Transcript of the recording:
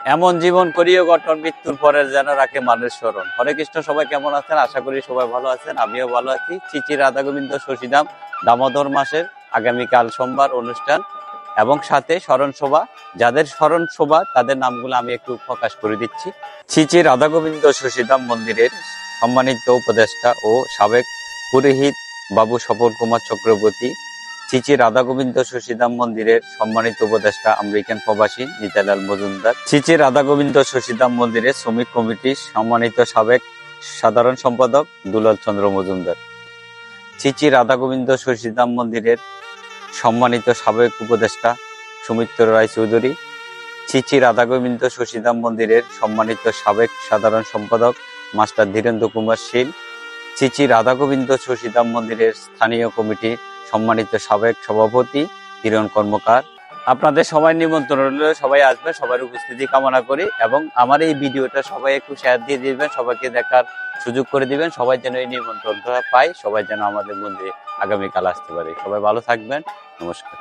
এমন জীবন করিও গঠন, মৃত্যুর পরের যেন রাখে মানুষ স্মরণ। হরে কৃষ্ণ। সবাই কেমন আছেন? আশা করি সবাই ভালো আছেন, আমিও ভালো আছি। শ্রী রাধা গোবিন্দ শশীধাম দামোদর মাসের আগামীকাল সোমবার অনুষ্ঠান এবং সাথে স্মরণ সভা। যাদের স্মরণ সভা তাদের নামগুলো আমি একটু প্রকাশ করে দিচ্ছি। শ্রী রাধা গোবিন্দ শশীধাম মন্দিরের সম্মানিত উপদেষ্টা ও সাবেক পুরোহিত বাবু স্বপন কুমার চক্রবর্তী, শ্রী রাধা গোবিন্দ শশীধাম মন্দিরের সম্মানিত উপদেষ্টা আমেরিকান প্রবাসী নিতাইলাল মজুমদার, শ্রী রাধা গোবিন্দ শশীধাম মন্দিরের শ্রমিক কমিটির সম্মানিত সাবেক সাধারণ সম্পাদক দুলাল চন্দ্র মজুমদার, শ্রী রাধা গোবিন্দ শশীধাম মন্দিরের সম্মানিত সাবেক উপদেষ্টা সুমিত্র রায় চৌধুরী, শ্রী রাধা গোবিন্দ শশীধাম মন্দিরের সম্মানিত সাবেক সাধারণ সম্পাদক মাস্টার ধীরেন্দ্র কুমার শীল, শ্রী রাধা গোবিন্দ শশীধাম মন্দিরের স্থানীয় কমিটির সম্মানিত সাবেক সভাপতি কিরণ কর্মকার। আপনাদের সবাই নিমন্ত্রণ রইল, সবাই আসবেন, সবার উপস্থিতি কামনা করি এবং আমার এই ভিডিওটা সবাই একটু শেয়ার দিয়ে দিবেন, সবাইকে দেখার সুযোগ করে দিবেন। সবাই যেন এই নিমন্ত্রণটা পায়, সবাই যেন আমাদের মন্দিরে আগামীকাল আসতে পারে। সবাই ভালো থাকবেন। নমস্কার।